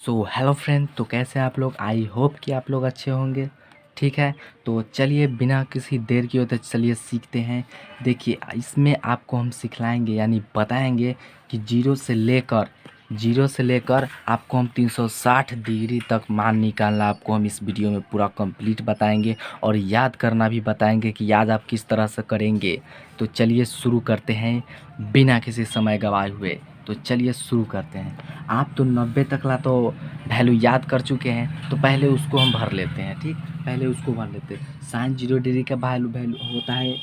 Hello friend, तो कैसे हैं आप लोग। आई होप कि आप लोग अच्छे होंगे। ठीक है, तो चलिए बिना किसी देर की होते चलिए सीखते हैं। देखिए, इसमें आपको हम सिखलाएंगे यानी बताएंगे कि जीरो से लेकर आपको हम 360 डिग्री तक मान निकालना आपको हम इस वीडियो में पूरा कंप्लीट बताएंगे और याद करना भी बताएंगे कि याद आप किस तरह से करेंगे। तो चलिए शुरू करते हैं बिना किसी समय गवाए हुए। तो चलिए शुरू करते हैं। आप तो 90 तक ला तो वैल्यू याद कर चुके हैं, तो पहले उसको हम भर लेते हैं। ठीक, पहले उसको भर लेते हैं। साइन 0 डिग्री का वैल्यू वैल्यू होता है,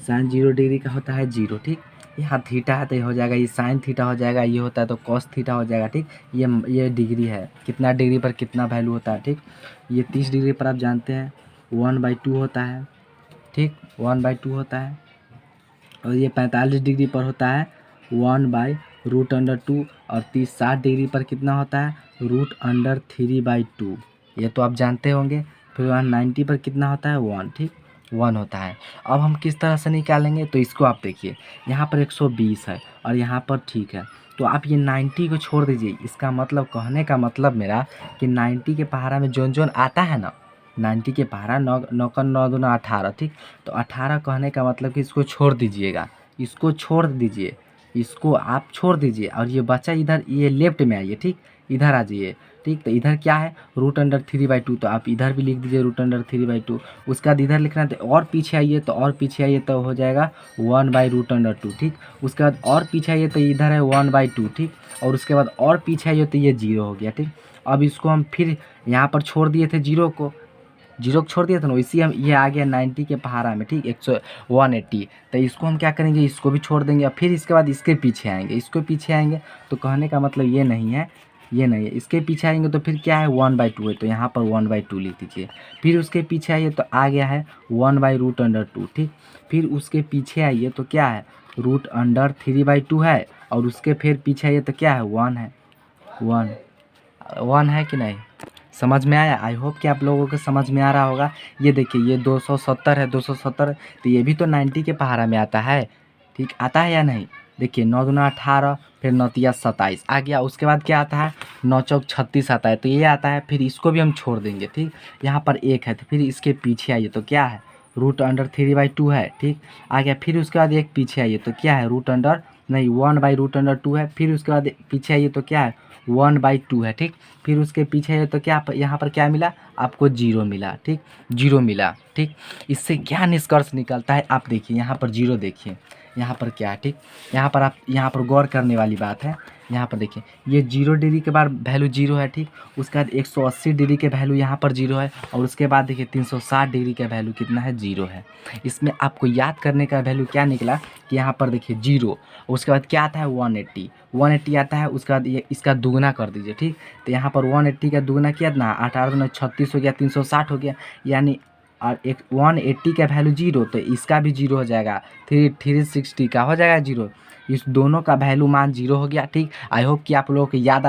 साइन 0 डिग्री का होता है 0। ठीक, यहाँ थीटा है तो ये हो जाएगा, ये साइन थीटा हो जाएगा, ये होता है तो कॉस थीटा हो जाएगा। ठीक, ये डिग्री है, कितना डिग्री पर कितना वैल्यू होता है। ठीक, ये 30 डिग्री पर आप जानते हैं 1/2 होता है। ठीक, 1/2 होता है। और ये 45 डिग्री पर होता है 1/√2। और 60 डिग्री पर कितना होता है √3/2। ये तो आप जानते होंगे। फिर 190 पर कितना होता है 1। ठीक, 1 होता है। अब हम किस तरह से निकालेंगे, तो इसको आप देखिए, यहाँ पर 120 है और यहाँ पर ठीक है, तो आप ये 90 को छोड़ दीजिए। इसका मतलब, कहने का मतलब मेरा कि 90 के पहाड़ा में जोन जोन आता है ना, 90 के पहाड़ा 9 9 का 9 दूना 18। ठीक, तो 18 कहने का मतलब कि इसको छोड़ दीजिएगा, इसको छोड़ दीजिए, इसको आप छोड़ दीजिए और ये बच्चा इधर, ये लेफ्ट में आइए। ठीक, इधर आ जाइए। ठीक, तो इधर क्या है √3/2, तो आप इधर भी लिख दीजिए √3/2। उसके बाद इधर लिखना है तो और पीछे आइए, तो और पीछे आइए तो हो जाएगा 1/√2। ठीक, उसके बाद और पीछे आइए तो इधर है 1/2। ठीक, और उसके बाद और पीछे आइए तो ये 0 हो गया। ठीक, अब इसको हम फिर यहाँ पर छोड़ दिए थे 0 को, 0 को छोड़ दिया था ना, इसी हम ये आ गया 90 के पहाड़ा में। ठीक, 180, तो इसको हम क्या करेंगे, इसको भी छोड़ देंगे और फिर इसके बाद इसके पीछे आएंगे, इसके पीछे आएंगे। तो कहने का मतलब ये नहीं है, ये नहीं है, इसके पीछे आएंगे तो फिर क्या है 1/2 है, तो यहाँ पर 1/2 लिख दीजिए। फिर उसके पीछे आइए तो आ गया है 1/√2। ठीक, फिर उसके पीछे आइए तो क्या है √3/2 है, और उसके फिर पीछे आइए तो क्या है 1 है, 1 1 है कि नहीं। समझ में आया। आई होप कि आप लोगों को समझ में आ रहा होगा। ये देखिए, ये 270 है, 270, तो ये भी तो 90 के पहाड़ा में आता है। ठीक, आता है या नहीं। देखिए 9 दूना 18, फिर 9 तिया 27 आ गया। उसके बाद क्या आता है 9 चौक 36 आता है, तो ये आता है। फिर इसको भी हम छोड़ देंगे। ठीक, यहाँ पर 1 है, तो फिर इसके पीछे आइए तो क्या है √3/2 है। ठीक, आ गया। फिर उसके बाद एक पीछे आइए तो क्या है नहीं 1/√2 है। फिर उसके बाद पीछे आइए तो क्या है 1/2 है। ठीक, फिर उसके पीछे है तो क्या यहाँ पर क्या मिला आपको 0 मिला। ठीक, 0 मिला। ठीक, इससे क्या निष्कर्ष निकलता है आप देखिए, यहाँ पर 0 देखिए, यहाँ पर क्या है। ठीक, यहाँ पर आप यहाँ पर गौर करने वाली बात है। यहाँ पर देखिए, ये 0 डिग्री के बाद वैल्यू 0 है। ठीक, उसके बाद 180 डिग्री के वैल्यू यहाँ पर 0 है, और उसके बाद देखिए 360 डिग्री का वैल्यू कितना है 0 है। इसमें आपको याद करने का वैल्यू क्या निकला कि यहाँ पर देखिए 0, उसके बाद क्या आता है 180 आता है। उसके बाद ये इसका दुगना कर दीजिए। ठीक, तो यहाँ पर 180 का दुगना किया ना, 18 दूना 36 हो गया, 360 हो गया, यानी और एक 180 का वैल्यू 0, तो इसका भी 0 हो जाएगा। 360 का हो जाएगा 0। इस दोनों का वैल्यू मान 0 हो गया। ठीक, आई होप कि आप लोगों को याद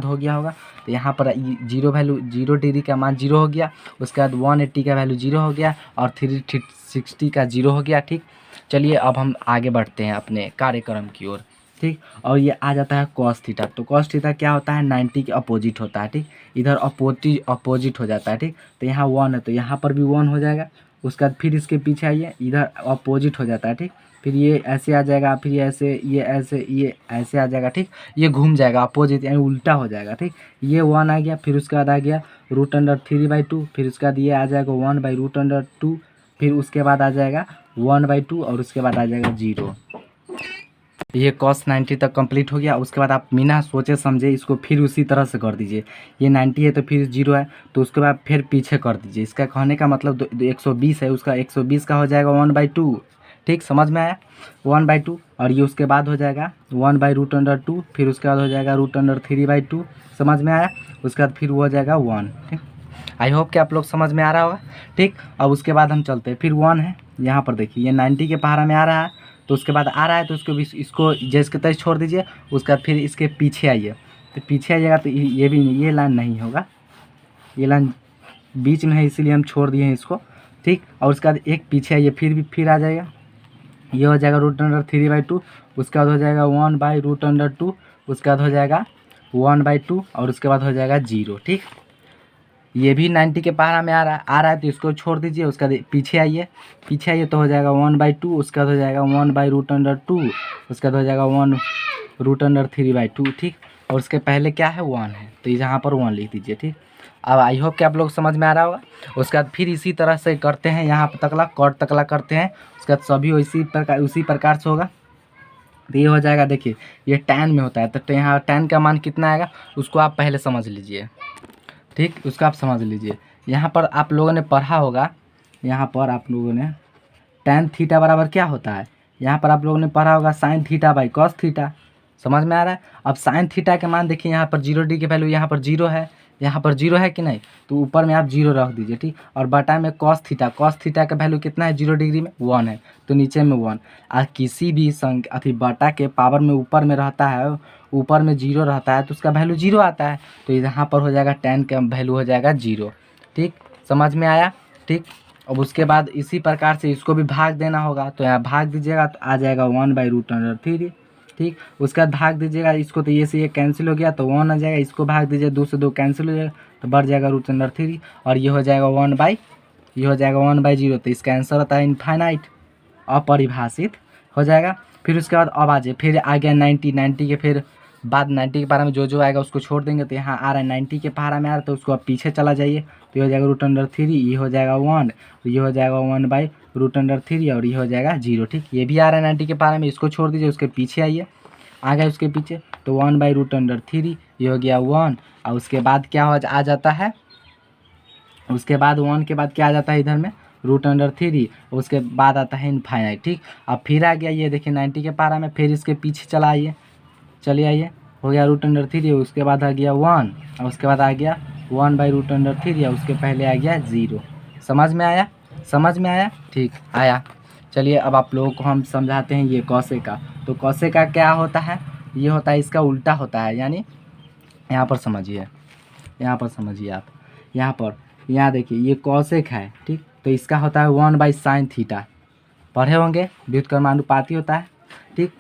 हो गया होगा। तो यहाँ पर 0 डिग्री का मान 0 हो गया, उसके बाद 180 का वैल्यू 0 हो गया, और 360 का 0 हो गया। ठीक, चलिए अब हम आगे बढ़ते हैं अपने कार्यक्रम की ओर। ठीक, और ये आ जाता है कॉस थीटा। तो कॉस थीटा क्या होता है 90 के अपोजिट होता है। ठीक, इधर अपोजिट हो जाता है। ठीक, तो यहाँ 1 है तो यहाँ पर भी 1 हो जाएगा। उसके बाद फिर इसके पीछे आइए, इधर अपोजिट हो जाता है। ठीक, फिर ये ऐसे आ जाएगा, फिर ये ऐसे आ जाएगा। ठीक, ये घूम जाएगा अपोजिट यानी उल्टा हो जाएगा। ठीक, ये 1 आ गया, फिर उसके बाद आ गया √3/2, फिर उसके बाद ये आ जाएगा 1/√2, फिर उसके बाद आ जाएगा 1/2, और उसके बाद आ जाएगा 0। ये cos 90 तक कंप्लीट हो गया। उसके बाद आप बिना सोचे समझे इसको फिर उसी तरह से कर दीजिए। ये 90 है तो फिर 0 है, तो उसके बाद फिर पीछे कर दीजिए। इसका कहने का मतलब 120 है, उसका 120 का हो जाएगा 1/2। ठीक, समझ में आया 1/2। और ये उसके बाद हो जाएगा 1/√2, फिर उसके बाद हो जाएगा √3/2। समझ में आया। उसके बाद फिर वो हो जाएगा 1। ठीक, आई होप कि आप लोग समझ में आ रहा होगा। ठीक, अब उसके बाद हम चलते हैं, फिर 1 है। यहाँ पर देखिए ये 90 के पहाड़ा में आ रहा है, तो उसके बाद आ रहा है तो उसको भी इसको जैसे के तैसे छोड़ दीजिए। उसके बाद फिर इसके पीछे आइए, तो पीछे आइएगा तो ये भी नहीं, ये लाइन नहीं होगा, ये लाइन बीच में है इसीलिए हम छोड़ दिए हैं इसको। ठीक, और उसके बाद एक पीछे आइए, फिर आ जाएगा, ये हो जाएगा √3/2। उसके बाद हो जाएगा 1/√2, उसके बाद हो जाएगा 1/2 और उसके बाद हो जाएगा 0। ठीक, ये भी 90 के पहाड़ा में आ रहा है तो इसको छोड़ दीजिए। उसका पीछे आइए तो हो जाएगा 1/2, उसका हो जाएगा 1/√2, उसका हो जाएगा 1√3/2। ठीक, और उसके पहले क्या है 1 है तो यहाँ पर 1 लिख दीजिए। ठीक, अब आई होप कि आप लोग समझ में आ रहा होगा। उसके बाद फिर इसी तरह से करते हैं, यहाँ पर तकला कॉट तकला करते हैं। उसके बाद सभी उसी प्रकार से होगा तो ये हो जाएगा। देखिए ये tan में होता है तो यहाँ tan का मान कितना आएगा उसको आप पहले समझ लीजिए। ठीक, उसका आप समझ लीजिए। यहाँ पर आप लोगों ने पढ़ा होगा, यहाँ पर आप लोगों ने tan थीटा बराबर क्या होता है, यहाँ पर आप लोगों ने पढ़ा होगा sin θ/cos थीटा। समझ में आ रहा है। अब sin थीटा के मान देखिए, यहाँ पर 0 की वैल्यू यहाँ पर 0 है, यहाँ पर 0 है कि नहीं, तो ऊपर में आप 0 रख दीजिए। ठीक, और बटा में cos थीटा का वैल्यू कितना है 0 डिग्री में 1 है तो नीचे में 1। और किसी भी बटा के पावर में ऊपर में रहता है, ऊपर में 0 रहता है तो उसका वैल्यू 0 आता है तो यहाँ पर हो जाएगा tan का वैल्यू हो जाएगा 0। ठीक, समझ में आया। ठीक, अब उसके बाद इसी प्रकार से इसको भी भाग देना होगा तो यहाँ भाग दीजिएगा तो आ जाएगा 1/√3। ठीक, उसके बाद भाग दीजिएगा इसको तो ये से ये कैंसिल हो गया तो 1 आ जाएगा। इसको भाग दीजिए, 2 से 2 कैंसिल हो जाएगा तो बढ़ जाएगा √3 और ये हो जाएगा 1/0 तो इसका आंसर होता है इनफाइनाइट, अपरिभाषित हो जाएगा। फिर उसके बाद अब आ जाए, फिर आ गया 90 के फिर बाद 90 के पारा में जो आएगा उसको छोड़ देंगे तो यहाँ आ रहा है 90 के पारा में आ रहा है तो उसको आप पीछे चला जाइए तो ये हो जाएगा √3, ये हो जाएगा 1, ये हो जाएगा 1/√3 और ये हो जाएगा 0। ठीक, ये भी आ रहा है 90 के पारा में, इसको छोड़ दीजिए, उसके पीछे आइए, आ गया उसके पीछे तो 1/√3 ये हो गया 1। और उसके बाद क्या आ जाता है, उसके बाद 1 के बाद क्या आ जाता है इधर में √3, उसके बाद आता है इनफाइनाइट। ठीक, अब फिर आ गया ये देखिए 90 के पारा में, फिर इसके पीछे चलिए आइए, हो गया √3, उसके बाद आ गया 1 और उसके बाद आ गया 1/√3 और उसके पहले आ गया 0। समझ में आया। ठीक, आया। चलिए अब आप लोगों को हम समझाते हैं ये कौसे का। तो कौसे का क्या होता है, ये होता है इसका उल्टा होता है, यानी यहाँ पर समझिए आप, यहाँ देखिए ये कौसेक है। ठीक, तो इसका होता है 1/sin थीटा, पढ़े होंगे, व्युत्क्रमानुपाती होता है। ठीक,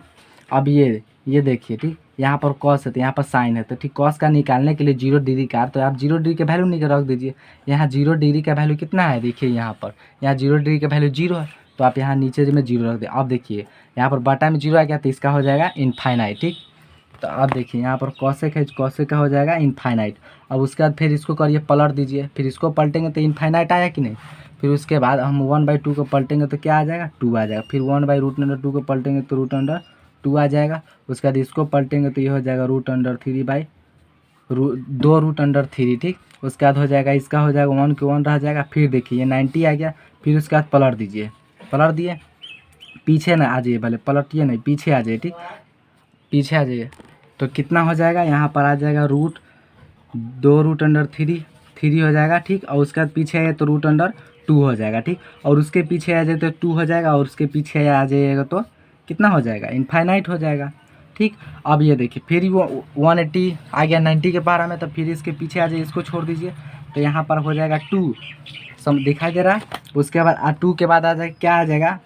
अब ये देखिए, ठीक, यहाँ पर कॉस है तो यहाँ पर साइन है तो ठीक, कॉस का निकालने के लिए 0 डिग्री का तो आप 0 डिग्री का वैल्यू नहीं रख दीजिए। यहाँ 0 डिग्री का वैल्यू कितना है, देखिए यहाँ 0 डिग्री का वैल्यू 0 है तो आप यहाँ नीचे में 0 रख दें। अब देखिए यहाँ पर बटा में 0 आ गया तो इसका हो जाएगा इनफाइनाइट। ठीक, तो अब देखिए यहाँ पर कॉसेक है, कॉसेक का हो जाएगा इनफाइनाइट। अब उसके बाद फिर इसको करिए पलट दीजिए, फिर इसको पलटेंगे तो इनफाइनाइट आया कि नहीं। फिर उसके बाद हम 1/2 को पलटेंगे तो क्या आ जाएगा 2 आ जाएगा। फिर 1/√2 को पलटेंगे तो √2 आ जाएगा। उसके बाद इसको पलटेंगे तो ये हो जाएगा √3/2√3। ठीक, उसके बाद हो जाएगा इसका हो जाएगा 1 के 1 रह जाएगा। फिर देखिए ये 90 आ गया, फिर उसके बाद पलट दीजिए, पलट दिए, पीछे ना आ जाइए, भले पलटिए नहीं, पीछे आ जाइए। ठीक, पीछे आ जाइए तो कितना हो जाएगा, यहाँ पर आ जाएगा √2√3 हो जाएगा। ठीक, और उसके बाद पीछे आए तो √2 हो जाएगा। ठीक, और उसके पीछे आ जाए तो 2 हो जाएगा और उसके पीछे आ जाएगा तो कितना हो जाएगा इनफाइनाइट हो जाएगा। ठीक, अब ये देखिए फिर वो 180 आ गया 90 के पारा में तो फिर इसके पीछे आ जाए, इसको छोड़ दीजिए तो यहाँ पर हो जाएगा 2, दिखाई दे रहा है। उसके बाद 2 के बाद आ जाए क्या आ जाएगा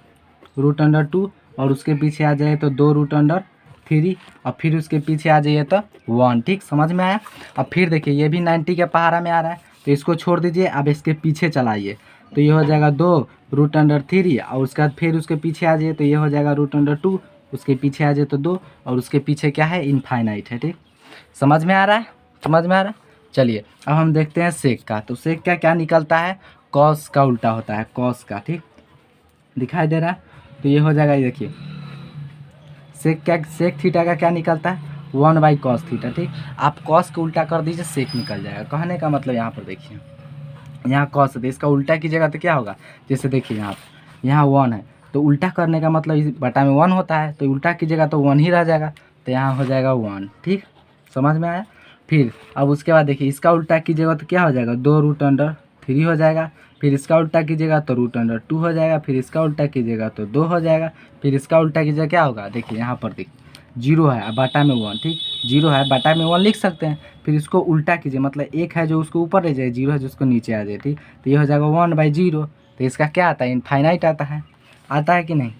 √2 और उसके पीछे आ जाए तो 2√3 और फिर उसके पीछे आ जाइए तो 1। ठीक, समझ में आया। अब फिर देखिए ये भी 90 के पहाड़ा में आ रहा है तो इसको छोड़ दीजिए, अब इसके पीछे चलाइए तो ये हो जाएगा 2√3 और उसके बाद फिर उसके पीछे आ जाइए तो ये हो जाएगा √2, उसके पीछे आ जाए तो 2 और उसके पीछे क्या है इनफाइनाइट है। ठीक, समझ में आ रहा है। चलिए अब हम देखते हैं सेक का। तो सेक का क्या निकलता है, कॉस का उल्टा होता है, कॉस का। ठीक, दिखाई दे रहा है तो ये हो जाएगा, ये देखिए सेक थीटा का क्या निकलता है 1/cos थीटा। ठीक, आप कॉस को उल्टा कर दीजिए सेक निकल जाएगा। कहने का मतलब यहाँ पर देखिए यहाँ कॉस है तो इसका उल्टा कीजिएगा तो क्या होगा, जैसे देखिए यहाँ 1 है तो उल्टा करने का मतलब इस बटा में 1 होता है तो उल्टा कीजिएगा तो 1 ही रह जाएगा तो यहाँ हो जाएगा 1। ठीक, समझ में आया। फिर अब उसके बाद देखिए इसका उल्टा कीजिएगा तो क्या हो जाएगा 2√3 हो जाएगा। फिर इसका उल्टा कीजिएगा तो √2 हो जाएगा। फिर इसका उल्टा कीजिएगा तो 2 हो जाएगा। फिर इसका उल्टा कीजिएगा क्या होगा, देखिए यहाँ पर देखिए 0 है बटा में 1। ठीक, 0 है बटा में 1 लिख सकते हैं। फिर इसको उल्टा कीजिए, मतलब 1 है जो उसको ऊपर ले जाए, 0 है जो उसको नीचे आ जाए। ठीक, तो ये हो जाएगा 1/0 तो इसका क्या आता है इनफाइनाइट आता है कि नहीं।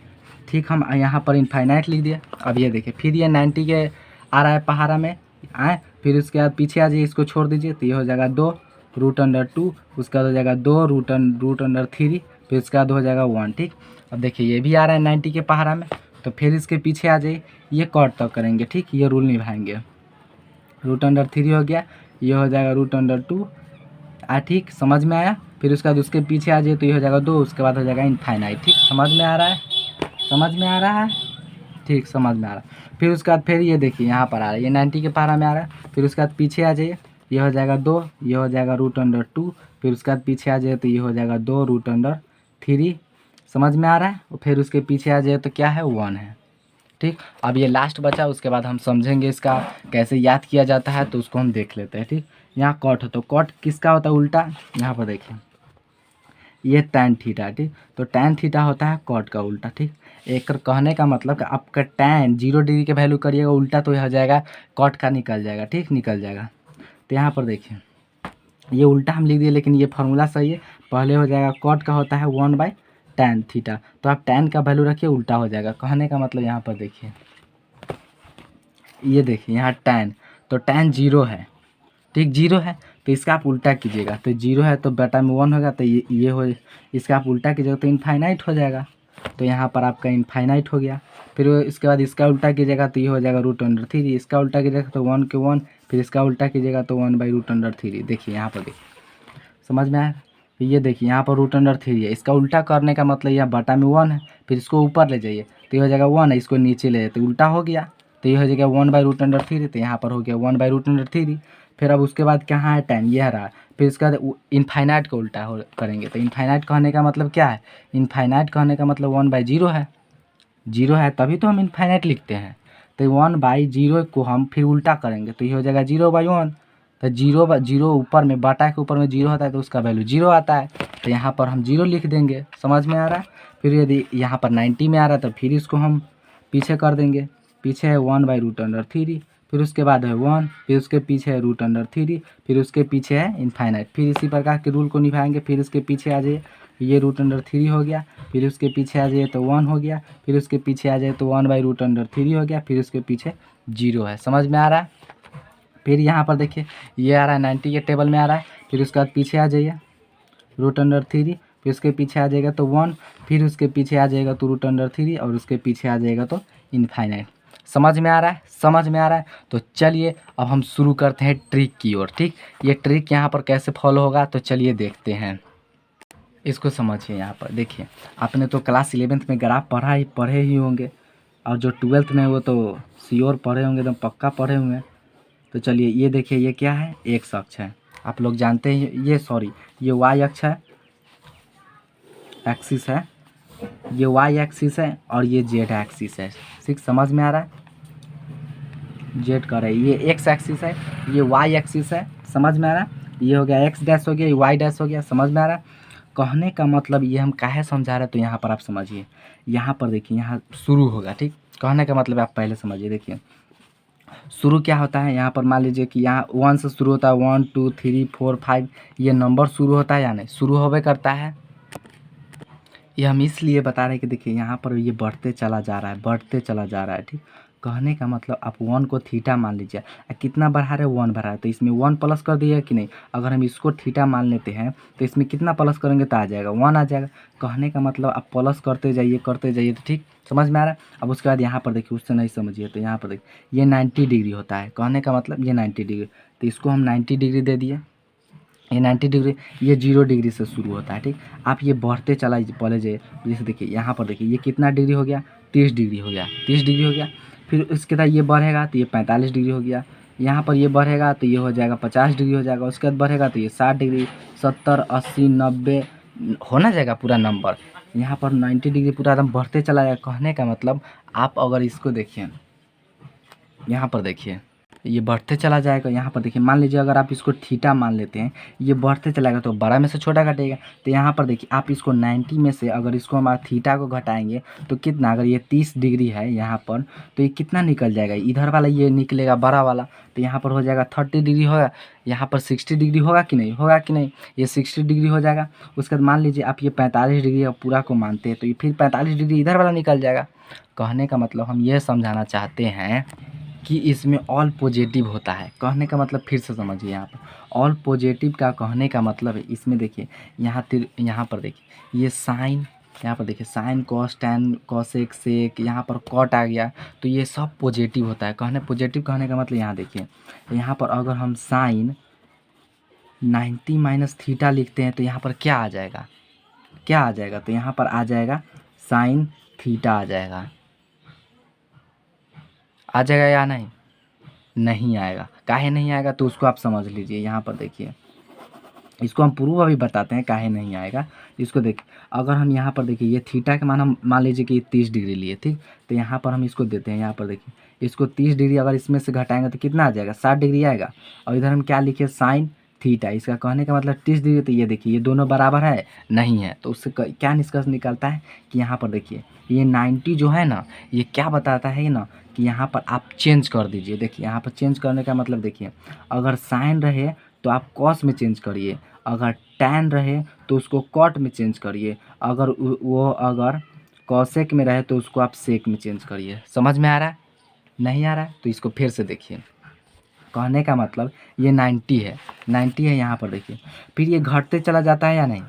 ठीक, हम यहाँ पर इनफाइनाइट लिख दिए। अब ये देखिए फिर ये 90 के आ रहा है पहाड़ा में आए, फिर उसके बाद पीछे आ जाइए, इसको छोड़ दीजिए तो ये हो जाएगा 2 √2, उसके बाद हो जाएगा 2 √3, फिर उसके बाद हो जाएगा 1। ठीक, अब देखिए ये भी आ रहा है 90 के पहाड़ा में, तो फिर इसके पीछे आ जाइए, ये कॉट तक करेंगे। ठीक, ये रूल निभाएंगे। √3 हो गया, ये हो जाएगा √2। ठीक, समझ में आया। फिर उसके बाद उसके पीछे आ जाइए तो ये हो जाएगा 2, उसके बाद हो जाएगा इनफाइनाइट। ठीक, समझ में आ रहा है, समझ में आ रहा है। ठीक, समझ में आ रहा है। फिर उसके बाद फिर ये देखिए यहाँ पर आ रहा है, ये 90 के पहाड़ा में आ रहा है। फिर उसके बाद पीछे आ जाइए, ये हो जाएगा 2, ये हो जाएगा √2। फिर उसके बाद पीछे आ जाइए तो ये हो जाएगा 2 √3। समझ में आ रहा है। और फिर उसके पीछे आ जाइए तो क्या है, 1 है। ठीक, अब ये लास्ट बचा, उसके बाद हम समझेंगे इसका कैसे याद किया जाता है, तो उसको हम देख लेते हैं। ठीक, यहाँ कॉट हो तो कॉट किसका होता है, उल्टा। यहाँ पर देखिए ये tan थीटा। ठीक, तो tan थीटा होता है कॉट का उल्टा। ठीक, एक कहने का मतलब कि आपका tan 0 डिग्री के वैल्यू करिएगा उल्टा तो यह हो जाएगा कॉट का निकल जाएगा। ठीक, निकल जाएगा। तो यहाँ पर देखिए ये उल्टा हम लिख दिए, लेकिन ये फार्मूला सही है। पहले हो जाएगा कॉट का होता है 1/tan थीटा, तो आप tan का वैल्यू रखिए उल्टा हो जाएगा। कहने का मतलब यहाँ पर देखिए, ये देखिए यहाँ tan, तो tan 0 है। ठीक, 0 है तो इसका आप उल्टा कीजिएगा, तो 0 है तो बटा में 1 होगा, तो ये हो, इसका आप उल्टा कीजिएगा तो इनफाइनाइट हो जाएगा। तो यहाँ पर आपका इनफाइनाइट हो गया। फिर इसके बाद इसका उल्टा कीजिएगा तो ये हो जाएगा √3, इसका उल्टा कीजिएगा तो 1 के 1, फिर इसका उल्टा कीजिएगा तो 1/√3। देखिए यहाँ पर देखिए, समझ में आया। ये देखिए यहाँ पर √3 है, इसका उल्टा करने का मतलब यहाँ बटा में 1 है, फिर इसको ऊपर ले जाइए तो ये हो जाएगा 1 है, इसको नीचे ले जाइए तो उल्टा हो गया, तो ये हो जाएगा 1/√3। तो यहाँ पर हो गया 1/√3। फिर अब उसके बाद कहाँ है tan, ये रहा। फिर इसके बाद इनफाइनाइट का उल्टा करेंगे, तो इनफाइनाइट कहने का मतलब क्या है, इनफाइनाइट कहने का मतलब 1/0 है। 0 है तभी तो हम इनफाइनाइट लिखते हैं। तो 1/0 को हम फिर उल्टा करेंगे तो ये हो जाएगा 0/1। तो 0 ऊपर में बाटा के ऊपर में 0 होता है तो उसका वैल्यू 0 आता है, तो यहाँ पर हम 0 लिख देंगे। समझ में आ रहा है। फिर यदि यहाँ पर 90 में आ रहा है तो फिर इसको हम पीछे कर देंगे। पीछे है 1/√3, फिर उसके बाद है 1, फिर उसके पीछे है √3, फिर उसके पीछे है इनफाइनाइट। फिर इसी प्रकार के रूल को निभाएंगे। फिर इसके पीछे आ जाइए, ये √3 हो गया, फिर उसके पीछे आ जाइए तो 1 हो गया, फिर उसके पीछे आ जाए तो 1/√3 हो गया, फिर उसके पीछे 0 है। समझ में आ रहा है। फिर यहाँ पर देखिए ये आ रहा है 90 के टेबल में आ रहा है। फिर उसके बाद पीछे आ जाइए √3, फिर उसके पीछे आ जाएगा तो 1, फिर उसके पीछे आ जाएगा तो √3 और उसके पीछे आ जाएगा तो इनफाइनाइट। समझ में आ रहा है, समझ में आ रहा है। तो चलिए अब हम शुरू करते हैं ट्रिक की ओर। ठीक, ये ट्रिक यहाँ पर कैसे फॉलो होगा तो चलिए देखते हैं। इसको समझिए। यहाँ पर देखिए, आपने तो क्लास 11th में ग्राफ पढ़े ही होंगे, और जो 12th में वो तो श्योर पढ़े होंगे, एकदम पक्का पढ़े होंगे। तो चलिए ये देखिए, ये क्या है, एक्स अक्ष है, आप लोग जानते हैं। ये सॉरी, ये वाई अक्ष है, एक्सिस है, ये वाई एक्सिस है, और ये जेड एक्सिस है। ठीक, समझ में आ रहा है। जेड का रहा है, ये एक्स एक्सिस है, ये वाई एक्सिस है। समझ में आ रहा है। ये हो गया एक्स डैश हो गया, ये वाई डैश हो गया। समझ में आ रहा है। कहने का मतलब ये हम काहे समझा रहे हैं, तो यहाँ पर आप समझिए। यहाँ पर देखिए, यहाँ शुरू होगा। ठीक, कहने का मतलब आप पहले समझिए। देखिए शुरू क्या होता है, यहाँ पर मान लीजिए कि यहाँ 1 से शुरू होता है, 1 2 3 4 5, ये नंबर शुरू होता है या नहीं, शुरू होवे करता है। ये हम इसलिए बता रहे हैं कि देखिए यहाँ पर ये बढ़ते चला जा रहा है, बढ़ते चला जा रहा है। ठीक, कहने का मतलब आप 1 को थीटा मान लीजिए, कितना बढ़ा रहे, 1 बढ़ा रहे, तो इसमें 1 प्लस कर दिए कि नहीं। अगर हम इसको थीटा मान लेते हैं तो इसमें कितना प्लस करेंगे तो आ जाएगा 1 आ जाएगा। कहने का मतलब आप प्लस करते जाइए तो ठीक, समझ में आ रहा है। अब उसके बाद यहाँ पर देखिए, उससे नहीं समझिए तो यहाँ पर देखिए ये 90 डिग्री होता है। कहने का मतलब ये 90 डिग्री, तो इसको हम 90 डिग्री दे दिए। ये 90 डिग्री, ये 0 डिग्री से शुरू होता है। ठीक, आप ये बढ़ते चला पहले जैसे देखिए यहाँ पर देखिए ये कितना डिग्री हो गया, 30 डिग्री हो गया, 30 डिग्री हो गया। फिर उसके बाद ये बढ़ेगा तो ये 45 डिग्री हो गया। यहाँ पर ये बढ़ेगा तो ये हो जाएगा 50 डिग्री हो जाएगा। उसके बाद बढ़ेगा तो ये 60 डिग्री, 70 80 90 होना जाएगा पूरा नंबर। यहाँ पर 90 डिग्री पूरा एकदम बढ़ते चला जाएगा। कहने का मतलब आप अगर इसको देखिए, यहाँ पर देखिए ये बढ़ते चला जाएगा। यहाँ पर देखिए, मान लीजिए अगर आप इसको थीटा मान लेते हैं, ये बढ़ते चलाएगा तो बड़ा में से छोटा घटेगा। तो यहाँ पर देखिए आप इसको 90 में से अगर इसको हम थीटा को घटाएंगे तो कितना, अगर ये 30 डिग्री है यहाँ पर, तो ये कितना निकल जाएगा, इधर वाला ये निकलेगा बड़ा वाला, तो यहाँ पर हो जाएगा 30 डिग्री होगा। यहाँ पर 60 डिग्री होगा कि नहीं, होगा कि नहीं, ये 60 डिग्री हो जाएगा। उसके बाद मान लीजिए आप ये 45 डिग्री पूरा को मानते हैं तो ये फिर 45 डिग्री इधर वाला निकल जाएगा। कहने का मतलब हम ये समझाना चाहते हैं कि इसमें ऑल पॉजिटिव होता है। कहने का मतलब फिर से समझिए, यहाँ पर ऑल पॉजिटिव का कहने का मतलब है, इसमें देखिए यहाँ पर देखिए ये साइन, यहाँ पर देखिए sine cos tan cosec sec, यहाँ पर कॉट आ गया, तो ये सब पॉजिटिव होता है। पॉजिटिव कहने का मतलब यहाँ देखिए, यहाँ पर अगर हम साइन 90 माइनस थीटा लिखते हैं तो यहाँ पर क्या आ जाएगा, तो यहाँ पर आ जाएगा साइन थीटा आ जाएगा या नहीं आएगा। काहे नहीं आएगा तो उसको आप समझ लीजिए। यहाँ पर देखिए, इसको हम प्रूफ अभी बताते हैं काहे नहीं आएगा। इसको देखिए, अगर हम यहाँ पर देखिए ये थीटा के मान हम मान लीजिए कि 30 डिग्री लिए, ठीक, तो यहाँ पर हम इसको देते हैं, यहाँ पर देखिए इसको 30 डिग्री अगर इसमें से घटाएंगे तो कितना आ जाएगा, 60 डिग्री आएगा। और इधर हम क्या लिखे, साइन थीटा, इसका कहने का मतलब 30 डिग्री। तो ये देखिए ये दोनों बराबर है नहीं है, तो उससे क्या निष्कर्ष निकलता है कि यहाँ पर देखिए ये 90 जो है ना, ये क्या बताता है ना कि यहाँ पर आप चेंज कर दीजिए। देखिए यहाँ पर चेंज करने का मतलब देखिए, अगर साइन रहे तो आप कॉस में चेंज करिए, अगर टैन रहे तो उसको कॉट में चेंज करिए, अगर कॉसेक में रहे तो उसको आप सेक में चेंज करिए। समझ में आ रहा है, नहीं आ रहा है तो इसको फिर से देखिए। कहने का मतलब ये 90 है, यहाँ पर देखिए, फिर ये घटते चला जाता है या नहीं,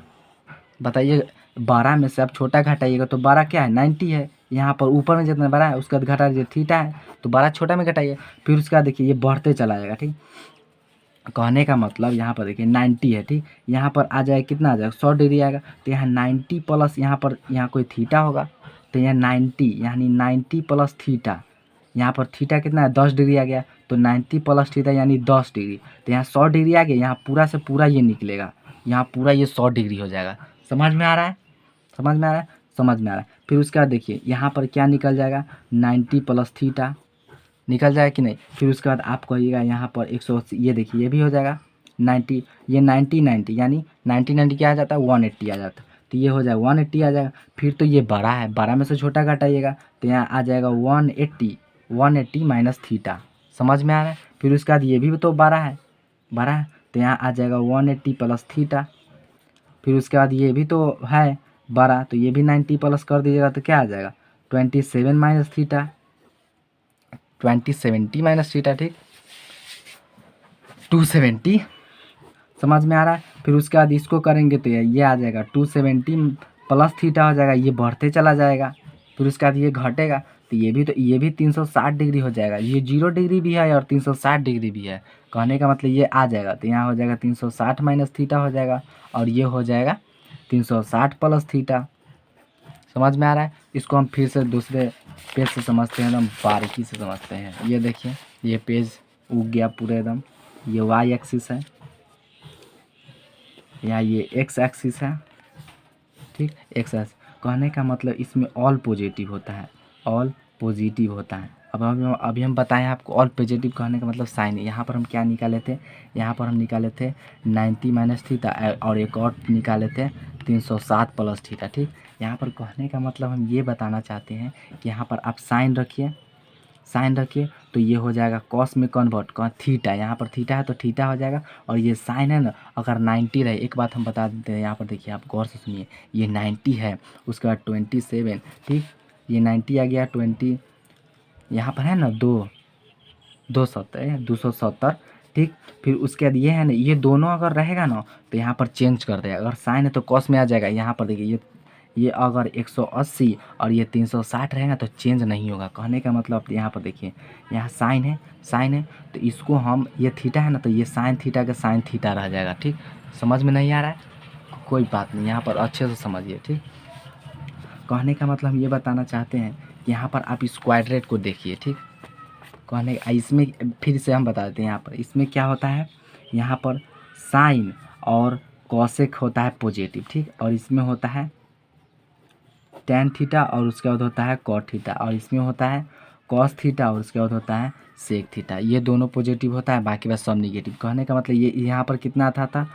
बताइए। 12 में से आप छोटा घटाइएगा तो 12 क्या है, 90 है। यहाँ पर ऊपर में जितना बड़ा है उसका घटा दीजिए, थीटा है तो 12 छोटा में घटाइए, फिर उसके बाद देखिए ये बढ़ते चला जाएगा, ठीक। कहने का मतलब यहाँ पर देखिए 90 है, ठीक, यहाँ पर आ जाएगा कितना आ जाएगा, 100 डिग्री आएगा। तो यहाँ 90 प्लस यहाँ कोई थीटा होगा, तो यहाँ 90 यानी 90 प्लस थीटा, यहाँ पर थीटा कितना है, 10 डिग्री आ गया, तो 90 प्लस थीटा यानी 10 डिग्री। तो यहाँ 100 डिग्री आ गया, यहाँ पूरा से पूरा ये निकलेगा, यहाँ पूरा ये 100 डिग्री हो जाएगा। समझ में आ रहा है, समझ में आ रहा है। फिर उसके बाद देखिए यहाँ पर क्या निकल जाएगा, 90 प्लस थीटा निकल जाएगा कि नहीं। फिर उसके बाद आप कहिएगा यहाँ पर 180, ये देखिए ये भी हो जाएगा 90, ये 90 यानी 90 क्या आ जाता है, 180 आ जाता है, तो ये हो जाएगा 180 आ जाएगा। फिर तो ये बड़ा है, 12 में से छोटा घटाइएगा तो यहाँ आ जाएगा 180 माइनस थीटा। समझ में आ रहा है। फिर उसके बाद ये भी तो 12 है, तो यहाँ आ जाएगा 180 प्लस थीटा। फिर उसके बाद ये भी तो है 12, तो ये भी 90 प्लस कर दीजिएगा तो क्या आ जाएगा, 27 माइनस थीटा, 2070 माइनस थीटा, ठीक, 270। समझ में आ रहा है। फिर उसके बाद इसको करेंगे तो ये आ जाएगा 270 प्लस थीटा हो जाएगा, ये बढ़ते चला जाएगा। फिर उसके बाद ये घटेगा तो ये भी 360 डिग्री हो जाएगा, ये 0 डिग्री भी है और 360 डिग्री भी है। कहने का मतलब ये आ जाएगा, तो यहाँ हो जाएगा 360 माइनस थीटा हो जाएगा, और ये हो जाएगा 360 प्लस थीटा। समझ में आ रहा है। इसको हम फिर से दूसरे पेज से समझते हैं, एकदम बारीकी से समझते हैं। ये देखिए ये पेज उग गया पूरे एकदम, ये वाई एक्सिस है, यहाँ ये एक्स एक्सिस है, ठीक, एक्स एक्सिस। कहने का मतलब इसमें ऑल पॉजिटिव होता है, अभी हम बताएं आपको ऑल पॉजिटिव कहने का मतलब साइन है। यहाँ पर हम क्या निकाले थे, यहाँ पर हम निकाले थे 90 माइनस थीटा, और एक और निकाले थे 360 प्लस थीटा, ठीक। यहाँ पर कहने का मतलब हम ये बताना चाहते हैं कि यहाँ पर आप साइन रखिए तो ये हो जाएगा कॉस में कन्वर्ट, थीटा, यहाँ पर थीटा है तो थीटा हो जाएगा, और ये साइन है ना, अगर 90 रहे, एक बात हम बता देते हैं, यहाँ पर देखिए आप गौर से सुनिए, ये 90 है, उसके बाद 27, ठीक, ये 90 आ गया, 20 यहाँ पर है ना 270, ठीक। फिर उसके बाद ये है ना, ये दोनों अगर रहेगा ना तो यहाँ पर चेंज कर देगा, अगर साइन है तो कॉस में आ जाएगा। यहाँ पर देखिए ये अगर 180 और ये 360 रहेगा तो चेंज नहीं होगा। कहने का मतलब यहाँ पर देखिए, यहाँ साइन है तो इसको हम, ये थीटा है ना, तो ये साइन थीटा का साइन थीटा रह जाएगा, ठीक। समझ में नहीं आ रहा है, कोई बात नहीं, यहाँ पर अच्छे से समझिए, ठीक। कहने का मतलब हम ये बताना चाहते हैं कि यहाँ पर आप इस क्वाड्रेट को देखिए, ठीक। इसमें फिर से हम बता देते हैं, यहाँ पर इसमें क्या होता है, यहाँ पर साइन और कॉसेक होता है पॉजिटिव, ठीक, और इसमें होता है टैन थीटा, और उसके बाद होता है कॉट थीटा, और इसमें होता है कॉस थीटा, और उसके बाद होता है सेक थीटा। ये दोनों पॉजिटिव होता है, बाकी बस सब निगेटिव। कहने का मतलब ये यहाँ पर कितना आता था,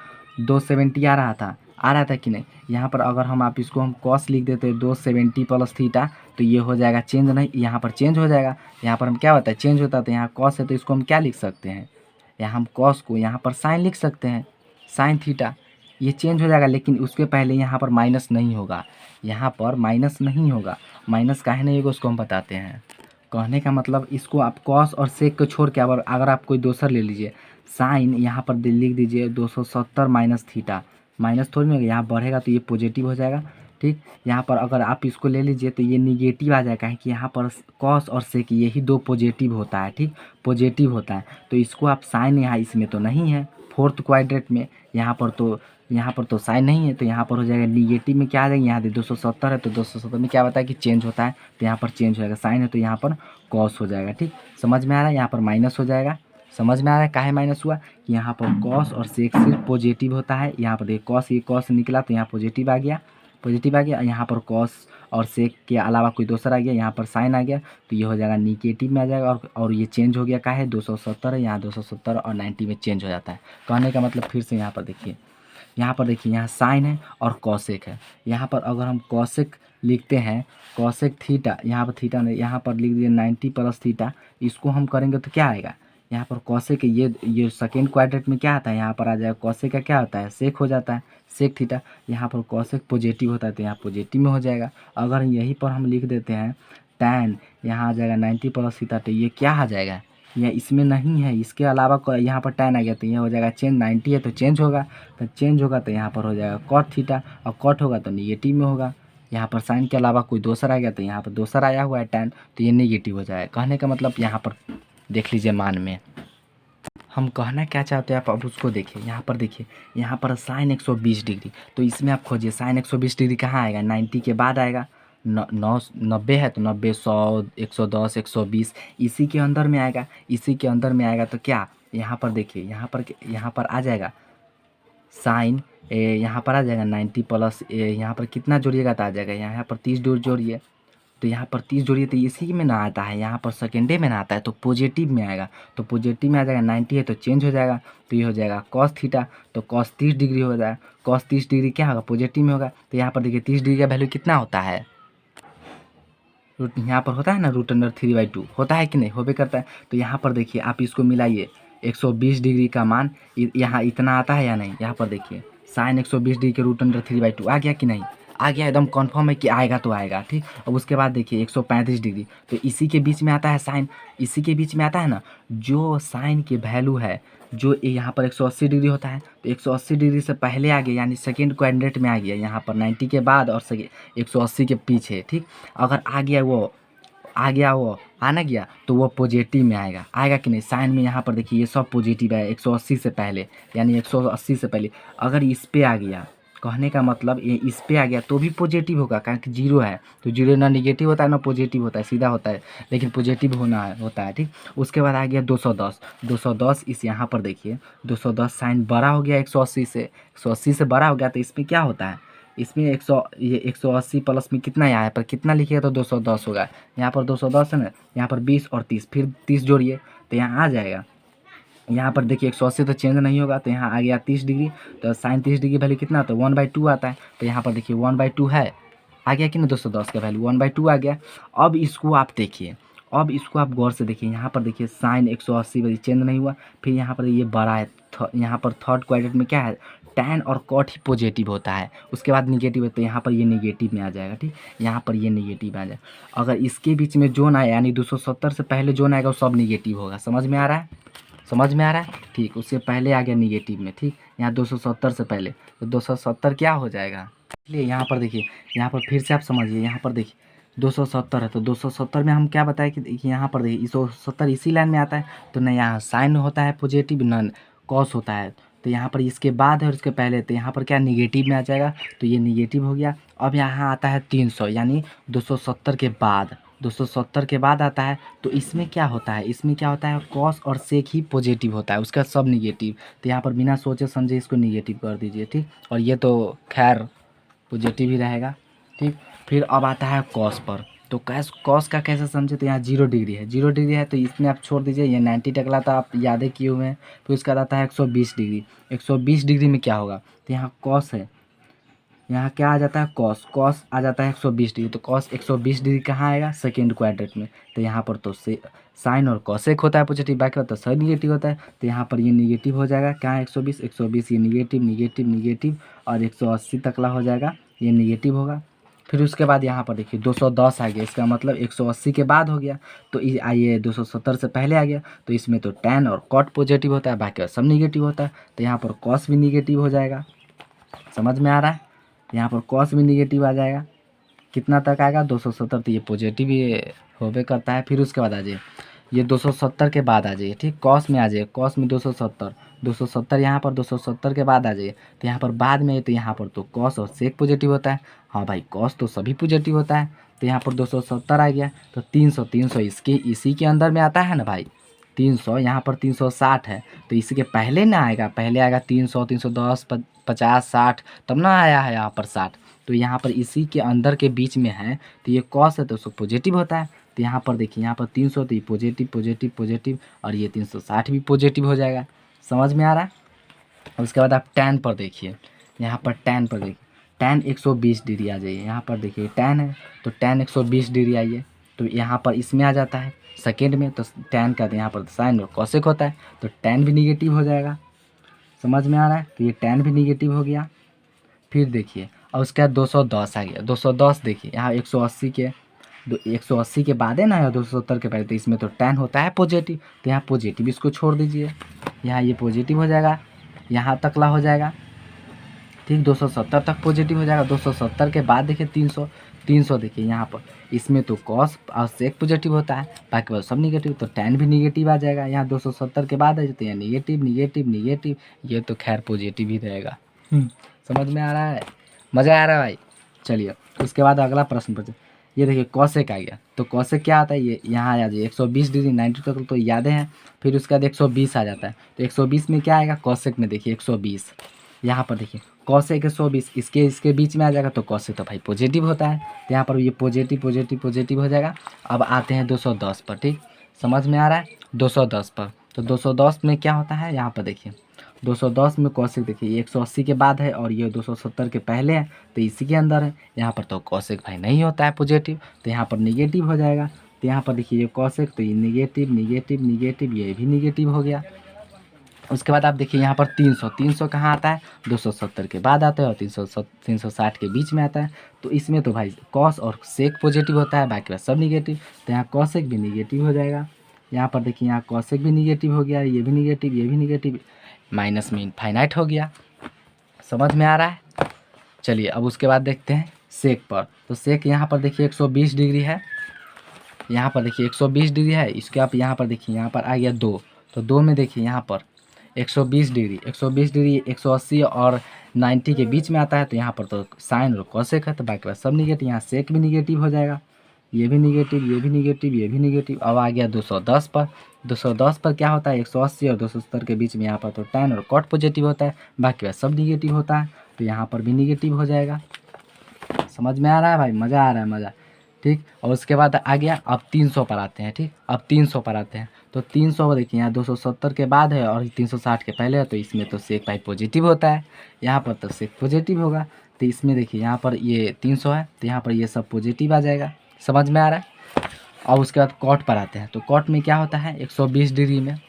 270 आ रहा था कि नहीं। यहाँ पर अगर आप इसको हम कॉस लिख देते 270 प्लस थीटा, तो ये हो जाएगा चेंज नहीं, यहाँ पर चेंज हो जाएगा। यहाँ पर हम क्या होता है, चेंज होता है, तो यहाँ कॉस है तो इसको हम क्या लिख सकते हैं, यहाँ हम कॉस को यहाँ पर साइन लिख सकते हैं, साइन थीटा, ये चेंज हो जाएगा। लेकिन उसके पहले यहाँ पर माइनस नहीं होगा, माइनस काहे नहीं होगा उसको हम बताते हैं। कहने का मतलब इसको आप कॉस और सेक को छोड़ के अगर आप कोई दूसर ले लीजिए, साइन यहाँ पर लिख दीजिए 270 माइनस थीटा, माइनस थोड़ी नहीं होगा, यहाँ बढ़ेगा तो ये पॉजिटिव हो जाएगा, ठीक। यहाँ पर अगर आप इसको ले लीजिए तो ये निगेटिव आ जाएगा, कि यहाँ पर कॉस और सेक यही दो पॉजिटिव होता है, ठीक, पॉजिटिव होता है। तो इसको आप साइन यहाँ इसमें तो नहीं है फोर्थ क्वाड्रेंट में, यहाँ पर तो साइन नहीं है, तो यहाँ पर हो जाएगा निगेटिव में क्या आ जाएगा, यहाँ 270 है तो 270 में क्या होता है कि चेंज होता है, तो यहाँ पर चेंज हो जाएगा, साइन है तो यहाँ पर कॉस हो जाएगा, ठीक। समझ में आ रहा है, यहाँ पर माइनस हो जाएगा, समझ में आ रहा है काहे माइनस हुआ, कि यहाँ पर कॉस और सेक सिर्फ पॉजिटिव होता है। यहाँ पर देखिए कॉस, ये कॉस निकला तो यहाँ पॉजिटिव आ गया, पॉजिटिव आ गया, यहाँ पर कॉस और सेक के अलावा कोई दूसरा आ गया, यहाँ पर साइन आ गया, तो ये हो जाएगा निगेटिव में आ जाएगा, और ये चेंज हो गया का है 270 है, यहाँ 270 और 90 में चेंज हो जाता है। कहने का मतलब फिर से यहाँ पर देखिए, यहाँ साइन है और कॉसेक है। यहाँ पर अगर हम कॉसेक लिखते हैं, कॉसेक थीटा, यहाँ पर थीटा नहीं, यहाँ पर लिख दिए 90 प्लस थीटा, इसको हम करेंगे तो क्या आएगा, यहाँ पर कॉसेक, ये सेकेंड क्वाड्रेंट में क्या आता है, यहाँ पर आ जाएगा कॉसेक का क्या होता है, सेक हो जाता है, सेक थीटा। यहाँ पर कॉसेक पॉजिटिव होता है तो यहाँ पॉजिटिव में हो जाएगा। अगर यहीं पर हम लिख देते हैं टैन, यहाँ आ जाएगा 90 प्लस थीटा, तो ये क्या आ जाएगा, यह इसमें नहीं है, इसके अलावा यहाँ पर टैन आ गया तो यह हो जाएगा चेंज, 90 है तो चेंज होगा, तो यहाँ पर हो जाएगा कॉट थीटा, और कॉट होगा तो निगेटिव में होगा। यहाँ पर साइन के अलावा कोई दोसर आ गया तो यहाँ पर दोसर आया हुआ है टैन, तो ये निगेटिव हो जाएगा। कहने का मतलब यहाँ पर देख लीजिए मान में हम कहना क्या चाहते हैं, आप अब उसको देखिए। यहाँ पर देखिए, यहाँ पर साइन 120 डिग्री, तो इसमें आप खोजिए साइन 120 डिग्री कहाँ आएगा, 90 के बाद आएगा, 90 है तो 90, 100, 110, 120 इसी के अंदर में आएगा, इसी के अंदर में आएगा। तो क्या यहाँ पर देखिए, यहाँ पर आ जाएगा साइन, यहाँ पर आ जाएगा 90 प्लस, यहाँ पर कितना जोड़िएगा तो आ जाएगा, यहाँ पर 30 जोड़िए, तो यहाँ पर 30 जोड़िए तो इसी में ना आता है, यहाँ पर सेकेंडे में ना आता है, तो पॉजिटिव में आएगा, तो पॉजिटिव में आ जाएगा, 90 है तो चेंज हो जाएगा, तो ये हो जाएगा कॉस थीटा, तो कॉस 30 डिग्री हो जाएगा, कॉस 30 डिग्री क्या होगा, पॉजिटिव में होगा। तो यहाँ पर देखिए 30 डिग्री का वैल्यू कितना होता है, यहाँ पर होता है ना √3/2 होता है कि नहीं, होबे करता है। तो यहाँ पर देखिए आप इसको मिलाइए, 120 डिग्री का मान यहाँ इतना आता है या नहीं, यहाँ पर देखिए साइन 120 डिग्री के √3/2 आ गया कि नहीं, आ गया, एकदम कन्फर्म है कि आएगा तो आएगा, ठीक। अब उसके बाद देखिए 135 डिग्री, तो इसी के बीच में आता है साइन, इसी के बीच में आता है ना, जो साइन की वैल्यू है, जो यहाँ पर 180 डिग्री होता है, तो 180 डिग्री से पहले आ गया, यानी सेकेंड क्वाड्रेंट में आ गया, यहाँ पर 90 के बाद और 180 के पीछे, ठीक। अगर वो आ ना गया तो वो पॉजिटिव में आएगा कि नहीं, साइन में यहाँ पर देखिए ये सब पॉजिटिव है 180 से पहले, यानी 180 से पहले अगर इस पे आ गया, कहने का मतलब ये इस पे आ गया तो भी पॉजिटिव होगा, कारण कि जीरो है, तो जीरो ना निगेटिव होता है ना पॉजिटिव होता है, सीधा होता है, लेकिन पॉजिटिव होता है, ठीक। उसके बाद आ गया 210 इस यहाँ पर देखिए 210 साइन बड़ा हो गया 180 से बड़ा हो गया, तो इसमें क्या होता है, इसमें 180 प्लस में कितना यहाँ पर कितना लिखिएगा तो 210 होगा, यहाँ पर 210 है ना, यहाँ पर 20 और 30, फिर 30 जोड़िए तो यहाँ आ जाएगा। यहाँ पर देखिए 180 तो चेंज नहीं होगा, तो यहाँ आ गया 30 डिग्री, तो साइन 30 डिग्री वैल्यू कितना आता है 1/2 आता है, तो यहाँ पर देखिए 1/2 है, आ गया कि ना 210 का वैल्यू 1/2 आ गया। अब इसको आप देखिए, अब इसको आप गौर से देखिए, यहाँ पर देखिए साइन 180 वैल्यू चेंज नहीं हुआ, फिर यहाँ पर ये बड़ा है, यहाँ पर थर्ड क्वाड्रेंट में क्या है, टैन और कॉट ही पॉजिटिव होता है, उसके बाद निगेटिव है, तो यहाँ पर ये निगेटिव में आ जाएगा, ठीक। यहाँ पर ये निगेटिव में आ जाएगा। अगर इसके बीच में जोन आया, यानी 270 से पहले जोन आएगा वो सब निगेटिव होगा, समझ में आ रहा है, ठीक। उससे पहले आ गया निगेटिव में, ठीक। यहाँ 270 से पहले, तो 270 क्या हो जाएगा, इसलिए यहाँ पर देखिए, यहाँ पर फिर से आप समझिए, यहाँ पर देखिए 270 है, तो 270 में हम क्या बताएं कि यहाँ पर देखिए 270 इसी लाइन में आता है, तो न यहाँ साइन होता है पॉजिटिव न कॉस होता है, तो यहाँ पर इसके बाद है और इसके पहले, तो यहाँ पर क्या निगेटिव में आ जाएगा, तो ये निगेटिव हो गया। अब यहाँ आता है 300, यानी 270 के बाद आता है, तो इसमें क्या होता है, कॉस और सेक ही पॉजिटिव होता है, उसका सब निगेटिव, तो यहाँ पर बिना सोचे समझे इसको निगेटिव कर दीजिए, ठीक। और ये तो खैर पॉजिटिव ही रहेगा, ठीक। फिर अब आता है कॉस पर, तो कॉस का कैसे समझे, तो यहाँ 0 डिग्री है, तो इसमें आप छोड़ दीजिए, ये 90 टकला था आप यादें किए हुए हैं। फिर उसका आता है 120 डिग्री में क्या होगा, तो यहाँ कॉस है, यहाँ क्या आ जाता है कॉस आ जाता है 120 डिग्री, तो कॉस 120 डिग्री कहाँ आएगा, सेकेंड क्वाड्रेंट में, तो यहाँ पर तो साइन और कॉसेक होता है पॉजिटिव, बाकी होता है सब निगेटिव होता है, तो यहाँ पर ये निगेटिव हो जाएगा, कहाँ 120 ये निगेटिव और 180 तकला हो जाएगा, ये निगेटिव होगा। फिर उसके बाद यहाँ पर देखिए 210 आ गया, इसका मतलब 180 के बाद हो गया। तो ये 270 से पहले आ गया, तो इसमें तो tan और cot पॉजिटिव होता है, बाकी सब निगेटिव होता है। तो यहाँ पर cos भी निगेटिव हो जाएगा, समझ में आ रहा है। यहाँ पर cos भी निगेटिव आ जाएगा, कितना तक आएगा 270, तो ये पॉजिटिव ही होबे करता है। फिर उसके बाद आ जाइए ये 270 के बाद आ जाइए, ठीक, cos में आ जाइए, cos में 270 यहाँ पर 270 के बाद आ जाइए। तो यहाँ पर बाद में तो यहाँ पर तो cos और sec पॉजिटिव होता है। हाँ भाई, cos तो सभी पॉजिटिव होता है। तो यहाँ पर 270 आ गया, तो 300 इसी के अंदर में आता है ना भाई। 300 यहाँ पर 360 है, तो इसके पहले ना आएगा, पहले आएगा 300, 310, 50, 60, तब ना आया है यहाँ पर 60। तो यहाँ पर इसी के अंदर के बीच में है, तो ये cos है तो उसको पॉजिटिव होता है। तो यहाँ पर देखिए, यहाँ पर 300 तो ये पॉजिटिव पॉजिटिव पॉजिटिव, और ये 360 भी पॉजिटिव हो जाएगा, समझ में आ रहा है। उसके बाद आप tan पर देखिए, यहाँ पर tan पर देखिए, tan 120 डिग्री आ जाइए। यहाँ पर देखिए tan है, तो tan 120 डिग्री आइए, तो यहाँ पर इसमें आ जाता है सेकेंड में। तो tan का यहाँ पर साइन और कॉसेक होता है, तो tan भी निगेटिव हो जाएगा, समझ में आ रहा है। तो ये tan भी निगेटिव हो गया। फिर देखिए, और उसके बाद 210 आ गया। 210 देखिए, यहाँ 180 के बाद है ना, या 270 के पहले, तो इसमें तो tan होता है पॉजिटिव, तो यहाँ पॉजिटिव इसको छोड़ दीजिए, यहाँ ये पॉजिटिव हो जाएगा, यहाँ तकला हो जाएगा, ठीक। 270 तक पॉजिटिव हो जाएगा। 270 के बाद देखिए 300 देखिए, यहाँ पर इसमें तो cos और sec पॉजिटिव होता है, बाकी बात सब निगेटिव, तो tan भी निगेटिव आ जाएगा। यहाँ 270 के बाद आ जाते हैं निगेटिव निगेटिव निगेटिव, ये तो खैर पॉजिटिव ही रहेगा। समझ में आ रहा है, मज़ा आ रहा है भाई। चलिए उसके बाद अगला प्रश्न पर, ये देखिए cosec आ गया। तो cosec क्या आता है, ये यहाँ आ जाइए 120 डिग्री 90 तक तो यादें हैं। फिर उसके बाद 120 आ जाता है, तो 120 में क्या आएगा, cosec में देखिए 120, यहाँ पर देखिए cosec 120, इसके बीच में आ जाएगा, तो cosec तो भाई पॉजिटिव होता है, तो यहाँ पर ये पॉजिटिव पॉजिटिव पॉजिटिव हो जाएगा। अब आते हैं 210 पर, ठीक, समझ में आ रहा है। 210 पर, तो 210 में क्या होता है, यहाँ पर देखिए 210 में cosec देखिए, ये 180 के बाद है और ये 270 के पहले है, तो इसी के अंदर है। यहाँ पर तो cosec भाई नहीं होता है पॉजिटिव, तो यहाँ पर निगेटिव हो जाएगा। तो यहाँ पर देखिए ये cosec, तो ये निगेटिव निगेटिव निगेटिव, ये भी निगेटिव हो गया। उसके बाद आप देखिए यहाँ पर 300 कहाँ आता है, 270 के बाद आता है, और 360 के बीच में आता है। तो इसमें तो भाई cos और sec पॉजिटिव होता है, बाकी सब निगेटिव, तो यहाँ cosec भी निगेटिव हो जाएगा। यहाँ पर देखिए, यहाँ cosec भी निगेटिव हो गया, ये भी निगेटिव, ये भी निगेटिव, माइनस में इनफाइनाइट हो गया, समझ में आ रहा है। चलिए अब उसके बाद देखते हैं sec पर। तो sec यहाँ पर देखिए 120 डिग्री है, यहाँ पर देखिए 120 डिग्री है। इसके आप यहाँ पर देखिए, यहाँ पर आ गया 2, तो 2 में देखिए यहाँ पर 120 डिग्री 180 और 90 के बीच में आता है, तो यहाँ पर तो साइन और cosec है, तो बाकी बात सब निगेटिव। यहाँ sec भी निगेटिव हो जाएगा, ये भी निगेटिव, ये भी निगेटिव, ये भी निगेटिव। अब आ गया 210 पर। 210 पर क्या होता है, 180 और 270 के बीच में यहाँ पर तो tan और cot पॉजिटिव होता है, बाकी बात सब निगेटिव होता है, तो यहाँ पर भी निगेटिव हो जाएगा। समझ में आ रहा है भाई, मज़ा आ रहा है, मज़ा, ठीक। और उसके बाद आ गया, अब 300 पर आते हैं, ठीक। अब 300 पर आते हैं, तो 300 देखिए, यहाँ 270 के बाद है और 360 के पहले है, तो इसमें तो sec भाई पॉजिटिव होता है, यहाँ पर तो sec पॉजिटिव होगा। तो इसमें देखिए, यहाँ पर ये 300 है, तो यहाँ पर ये सब पॉजिटिव आ जाएगा, समझ में आ रहा है। और उसके बाद cot पर आते हैं, तो cot में क्या होता है 120 डिग्री में,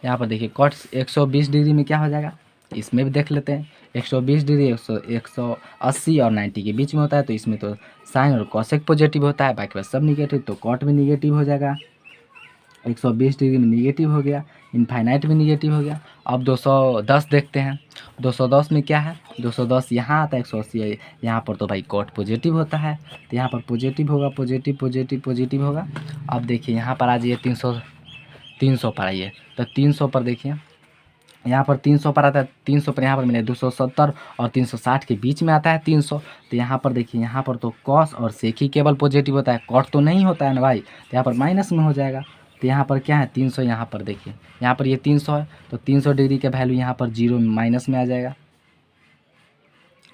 यहाँ पर देखिए cot 120 डिग्री में क्या हो जाएगा, इसमें भी देख लेते हैं। 120 डिग्री 180 और 90 के बीच में होता है, तो इसमें तो साइन और cosec पॉजिटिव होता है, बाकी सब निगेटिव, तो cot भी निगेटिव हो जाएगा। 120 डिग्री में निगेटिव हो गया, इनफाइनाइट भी निगेटिव हो गया। अब 210 देखते हैं। 210 में क्या है, 210 यहाँ आता है, 180 यहाँ पर तो भाई cot पॉजिटिव होता है, तो यहाँ पर पॉजिटिव होगा, पॉजिटिव पॉजिटिव पॉजिटिव होगा। अब देखिए यहाँ पर आ जाइए 300 पर आइए, तो 300 पर देखिए, यहाँ पर 300 पर आता है। 300 पर यहाँ पर मिले 270 और 360 के बीच में आता है 300, तो यहाँ पर देखिए, यहाँ पर तो cos और sec ही केवल पॉजिटिव होता है, cot तो नहीं होता है ना भाई, तो यहाँ पर माइनस में हो जाएगा। तो यहाँ पर क्या है 300, यहाँ पर देखिए, यहाँ पर ये 300 है, तो 300 डिग्री का वैल्यू यहाँ पर 0 माइनस में आ जाएगा,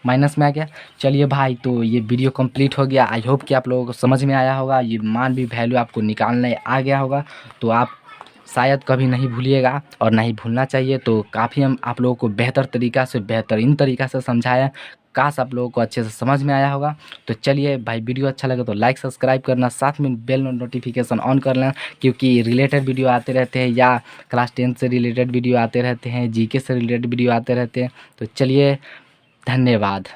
माइनस में आ गया। चलिए भाई, तो ये वीडियो कंप्लीट हो गया। आई होप कि आप लोगों को समझ में आया होगा, ये मान भी वैल्यू आपको निकालने आ गया होगा, तो आप शायद कभी नहीं भूलिएगा और नहीं भूलना चाहिए। तो काफ़ी हम आप लोगों को बेहतर तरीक़ा से, बेहतरीन तरीक़ा से समझाया, काश आप लोगों को अच्छे से समझ में आया होगा। तो चलिए भाई, वीडियो अच्छा लगे तो लाइक सब्सक्राइब करना, साथ में बेल नोटिफिकेशन ऑन कर लेना, क्योंकि रिलेटेड वीडियो आते रहते हैं, या क्लास 10 से रिलेटेड वीडियो आते रहते हैं, जीके से रिलेटेड वीडियो आते रहते हैं। तो चलिए, धन्यवाद।